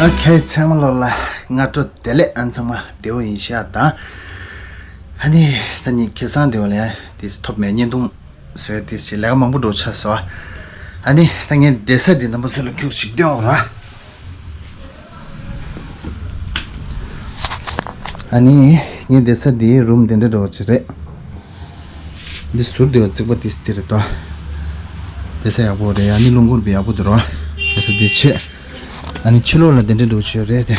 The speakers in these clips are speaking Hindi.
Okay, 참말로라 ngato tele ansama deo insha da hani tani kesan deo le this top menu dum so this la ma bu do cha so hani tangi desa din na so kyu sik deo ra hani ni desa di room den do chre this sur deo chba this tir to desa ya bo re ani lungur bi abu dro desa di che ani chilo la dende do chere de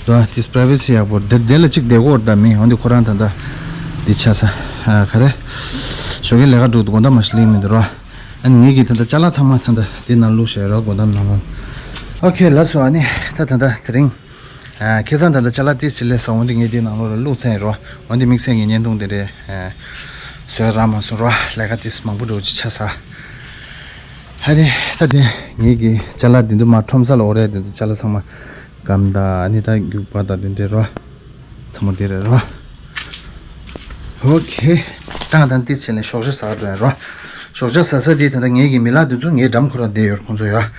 to this privacy about the delachik de go da me on the quran da dichasa khare shoge lega do gonda masli me dro an ni gi tanda chala thama thanda din lu shero godam na okay la so ani ta tanda tring kesan tanda chala ti sile so on ngi din na lu sai ro on the mixing nyen dong de so rama so ro lega tis mang bu do chasa hari tadi ngi chala dindu ma thomsal ore dindu chala sama gamda ani ta gyupa da dinde ro samudire ro okay ta dan ti chene shogja sa ro shogja sa sa di ta ngi mila du ngi dam khura de yor khonzo ya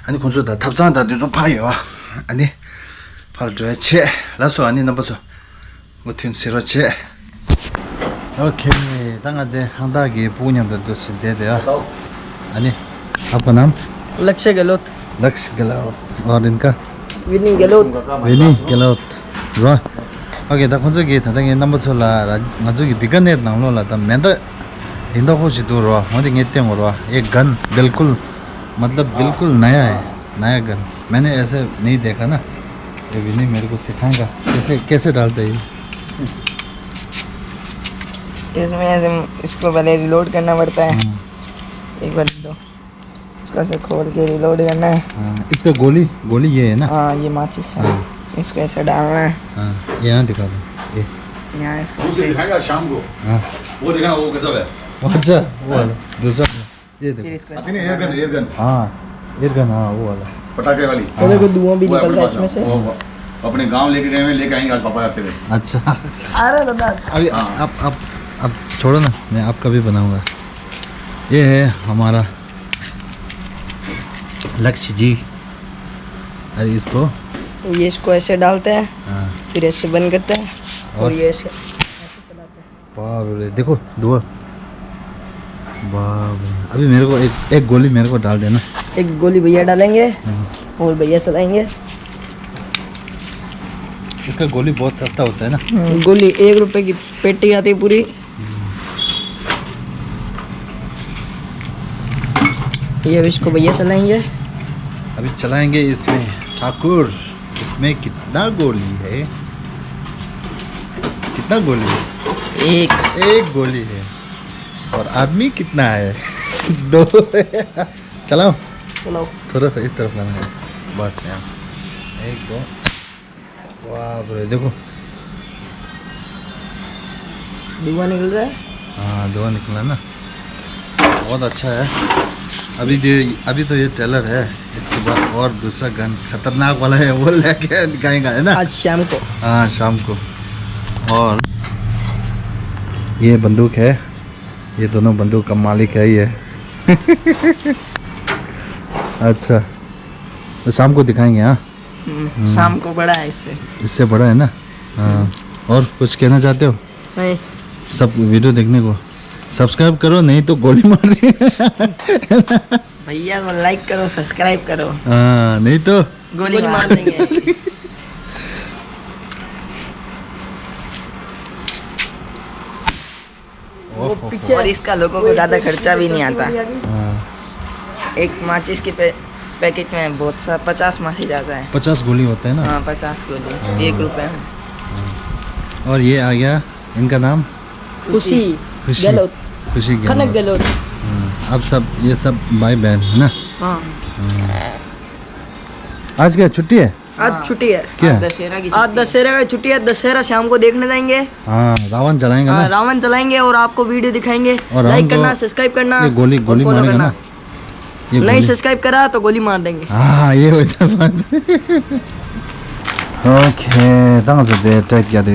ani khonzo da thapsan da du pa yo ani par jo che la so ani na ba so mutin siro che okay tanga de handa gi punyam da du sin de ya ani आपका नाम लक्ष्य गहलोत और इनका विनी गहलोत वाह ओके दा खंजो गे था गे नंबर सोला ngaju gi बिगनेर नाम लो ला ता मैं तो इंदो खुशी दूर रो मोदी नेते हो रो एक गन बिल्कुल मतलब बिल्कुल नया है नया गन मैंने ऐसे नहीं देखा ना ये विनी मेरे को सिखाएगा कैसे डालते हैं इसमें ऐसे इसको पहले रिलोड करना पड़ता है एक बार दो इसको ऐसे खोल के रिलोड करना है इसका गोली ये है ना हाँ ये माचिस है इसको ऐसे डालना है यहाँ दिखा दो ये यहाँ इसको दिखाएगा शाम को वो देखना वो कैसा है अच्छा वो वाला दूसरा ये फिर देखो इसको अपनी एयरगन एयरगन हाँ वो वाला पटाखे वाली देखो धुआं भी निकल रहा है इसमें से वो अपने गांव लेके गए हैं लेके आएंगे आज पापा आते हुए अच्छा अरे दादा अभी अब छोड़ो ना मैं आपका भी बनाऊंगा ये है हमारा लक्ष्य जी अरे इसको ये इसको ऐसे डालते हैं हाँ फिर ऐसे बंद करते हैं और ये ऐसे चलाते हैं बाप रे देखो दुआ बाप रे अभी मेरे को एक गोली मेरे को डाल देना एक गोली भैया डालेंगे और भैया चलाएंगे इसका गोली बहुत सस्ता होता है ना गोली 1 रुपए की पेटी आती है पूरी ये अब इसको भैया चलाएंगे अभी चलाएंगे इसमें ठाकुर इसमें कितना गोली है एक गोली है और आदमी कितना है 2 चलाओ थोड़ा सा इस तरफ लाना है बस यहाँ 1 2 वाह देखो धुआं निकल रहा है हाँ धुआं निकला ना बहुत अच्छा है अभी तो ये टेलर है इसके बाद और दूसरा गन खतरनाक वाला है वो लेके दिखाएगा है ना आज शाम को हाँ शाम को और ये बंदूक है ये दोनों बंदूक का मालिक है ये अच्छा तो शाम को दिखाएंगे हाँ शाम को बड़ा है इससे बड़ा है ना हाँ और कुछ कहना चाहते हो नहीं सब वीडियो देखने को सब्सक्राइब करो नहीं तो गोली मार रही भैया को लाइक करो सब्सक्राइब करो हाँ नहीं तो गोली मार देंगे पीछे और इसका लोगों को ज़्यादा खर्चा भी नहीं आता एक माचिस के पैकेट में बहुत सा 50 माचिस जाता है 50 गोली होता है ना हाँ 50 गोली 1 रुपए में और ये आ गया इनका नाम खुशी गहलोत खनक गहलोत अब सब ये सब भाई बहन है ना हाँ आज क्या छुट्टी है आज छुट्टी है क्या दशहरा की आज दशहरा की छुट्टी है दशहरा शाम को देखने जाएंगे हाँ रावण जलाएंगे ना रावण चलाएंगे और आपको वीडियो दिखाएंगे और लाइक करना सब्सक्राइब करना ये गोली मारेगा ना ये नहीं सब्सक्राइब करा तो गोली मार देंगे हाँ ये होता है बात ओके तंग से दे टाइट क्या दे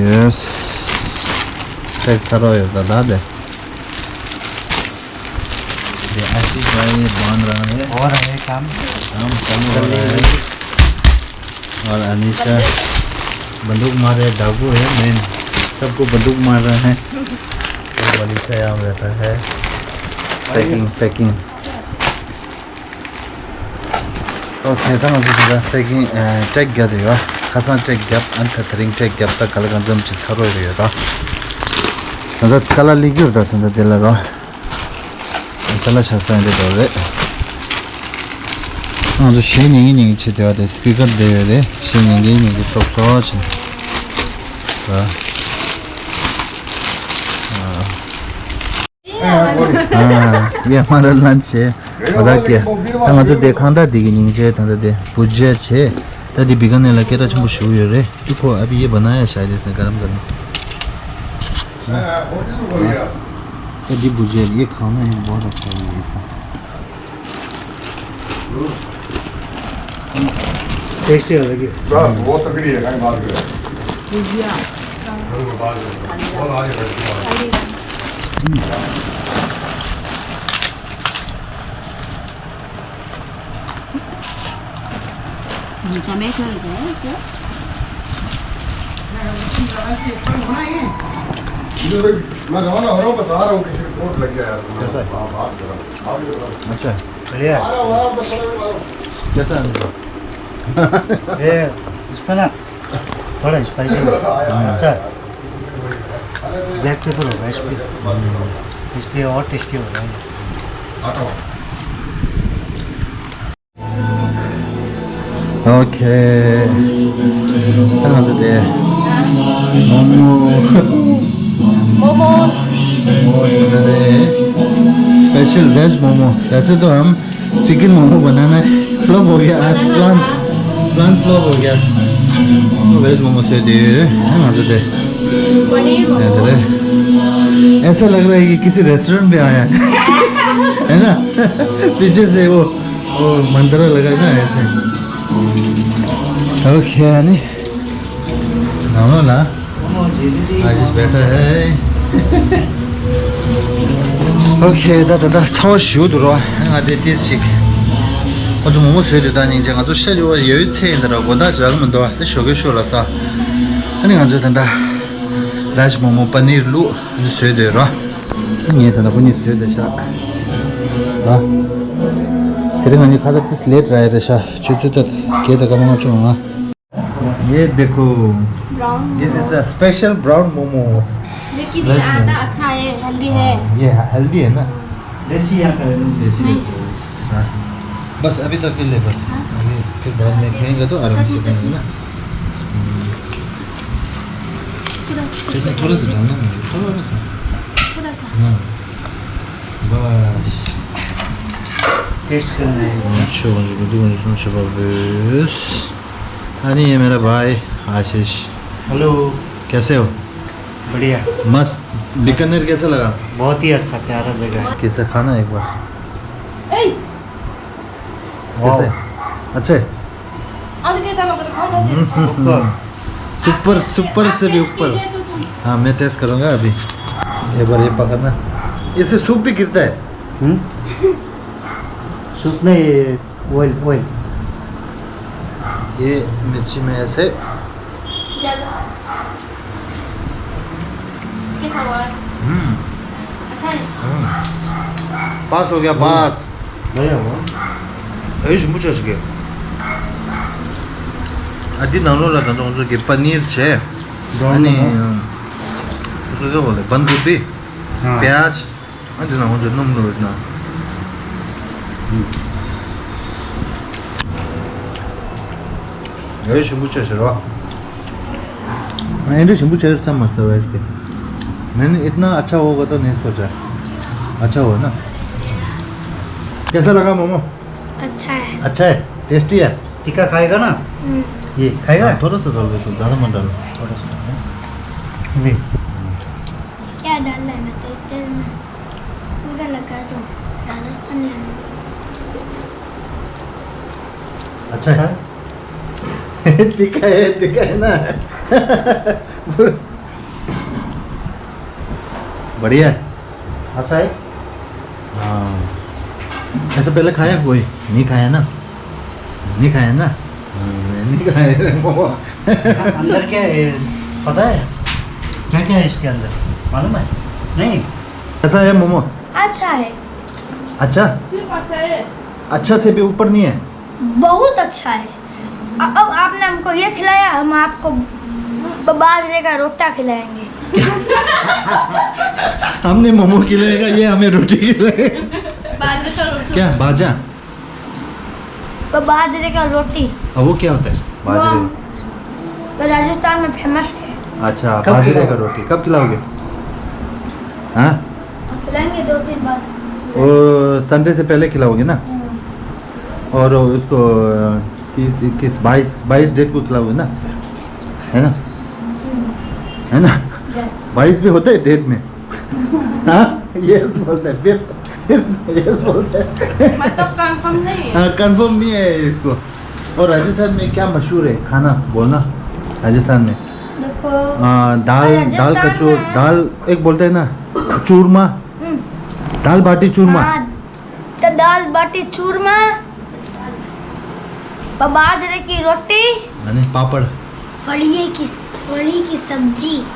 टाइट सारा होता दादा ये आशीष भाई बन रहा है और है काम चल रहा है और अनीशा बंदूक मार रहे, डाकू है मेन, सबको बंदूक मार रहे हैं। और अनीशा यहाँ रहता है पैकिंग ओके ता मुझे थोड़ा पैकिंग चेक गया देगा खासा चेक गैप अंतरिंग चेक गैप तक कल कंजम चित्सरो रहेगा नंदा कला लिखी होता नंदा दिला रो चला शासा है तो रे हाँ तो शेन यही नहीं चिते वाले स्पीकर दे रहे शेन यही नहीं तो ये हमारा लंच है मजा किया हम तो देखा था दिखी नहीं चाहिए था दे पूजे छे तभी बिगड़ने लगे तो हम शुरू हो रहे देखो अभी ये बनाया शायद इसने गरम तभी भुजिया ये खाना है बहुत अच्छा है इसका टेस्टी हो लगी बहुत तकड़ी है कहीं बात करें मैं रवाना हो रहा हूँ बस आ रहा हूँ किसी को चोट लग गया यार कैसा है? बात कर रहा हूँ अच्छा बढ़िया आ रहा हूँ बस कैसा है ये इसमें ना थोड़ा स्पाइसी अच्छा ब्लैक पेपर होगा इसमें इसलिए और टेस्टी हो रहा है आता हूँ ओके कहाँ से दे मोमो स्पेशल वेज मोमो वैसे तो हम चिकन मोमो बनाना फ्लॉप हो गया आज प्लान फ्लॉप हो गया वेज मोमो से दे कहाँ से दे ऐसा लग रहा है कि किसी रेस्टोरेंट में आया है ना पीछे से वो मंदिर लगा ना ऐसे ओके यानी नानो ना आज बैठा है ओके दादा超熟的咯俺得第四我就摸水的当年这个就写的我有一次的了我那知道那么多这学给学了啥那你看这等等 veg momo paneer lu你水的了你等等不你水的啥啊तेरे गाने खा लेते लेट रहा है रेशा चुचु तक के तक हम चुमा ये देखो this is a special brown momos लेकिन ये आटा अच्छा है हेल्दी है ये हेल्दी है ना देसी यहाँ का देसी हाँ। बस अभी तक के लिए बस अभी फिर बाद में खाएंगे तो आराम से खाएंगे ना चटनी थोड़ा सा डालना है थोड़ा सा हाँ बस टेस्ट करना है हनी ये मेरा भाई आशीष हेलो कैसे हो बढ़िया मस्त बीकानेर कैसा लगा बहुत ही अच्छा प्यारा जगह है कैसा खाना एक बार कैसे अच्छा है सुपर सुपर से भी ऊपर हाँ मैं टेस्ट करूँगा अभी एक बार ये पकड़ना इससे सूप भी गिरता है सूप नहीं ऑयल ऑयल ये मिर्ची में ऐसे पास हो गया पास बढ़िया हुआ ऐसे मुझे सके अभी नानो लगा तो उनसे पनीर छे अनि उसको क्या बोलते बंद गोभी हाँ। प्याज अभी ना मुझे नम्र इतना ये शिंबुचे शर्वा मैंने शिंबुचे सब मस्त है इसके मैंने इतना अच्छा होगा तो नहीं सोचा अच्छा हो ना कैसा लगा मोमो अच्छा है अच्छा है टेस्टी है टिक्का खाएगा ना ये खाएगा थोड़ा सा डाल दे तो ज़्यादा मत डालो थोड़ा सा नहीं क्या डालना है मैं तो तेल में पूरा लगा दो राजस्थान अच्छा है दिखा है ना बढ़िया है अच्छा है हाँ ऐसे पहले खाया कोई नहीं खाया ना नहीं खाया ना मैंने कहा है मोमो। अंदर क्या है पता है? क्या क्या है इसके अंदर मालूम है? नहीं। कैसा है मोमो? अच्छा है, अच्छा, अच्छा से भी ऊपर नहीं है। बहुत अच्छा है। अब आपने हमको ये खिलाया, हम आपको बाजरे का रोटा खिलाएंगे। हमने मोमो खिलाएगा, ये हमें रोटी खिलाएगा। क्या बाजा? बाजरे का रोटी अब वो क्या होता है? बाजरे। तो राजस्थान में फेमस है। अच्छा, कब बाजरे खिलाओगे? का रोटी कब खिलाओगे? हाँ, खिलाएंगे 2 दिन बाद। वो संडे से पहले खिलाओगे ना? और उसको 30, 21, 22 डेट को खिलाओगे ना? है ना? है ना? यस। 22 भी होता है डेट में। हाँ, यस बोलता है, फिर यस बोलता है। मतलब कंफर्म नहीं हाँ, कंफर्म नहीं है इसको। और राजस्थान में क्या मशहूर है खाना बोलना? राजस्थान में देखो दाल, दाल राजस्थान कचौर, में- दाल एक बोलते हैं ना, चूरमा, दाल बाटी चूरमा। हाँ, तो दाल बाटी चूरमा, बाजरे की रोटी, यानी पापड़। फली की सब्जी,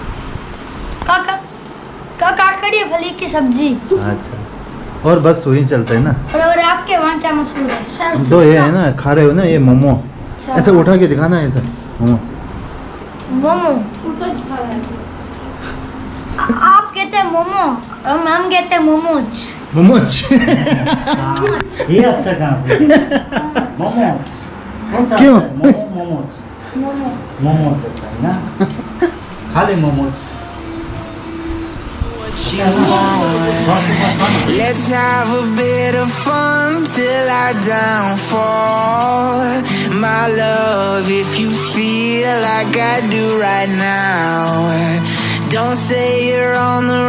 काकड़ी फली की सब्जी। अच्छा, और बस वही चलता है ना। और आपके वहाँ क्या मशहूर है? सरसों तो ये का- है ना, खा रहे हो ना ये मोमो, अच्छा। ऐसे उठा के दिखाना ऐसा मोमो। मोमो आप कहते हैं मोमो, हम कहते हैं मोमोज। मोमोज। ये अच्छा काम है। मोमोज कौन सा क्यों? अच्छा है? मोमोज मोमो मोमोज अच्छा है ना? खा ले momos. Let's have a bit of fun till I downfall. My love, if you feel like I do right now, don't say you're on the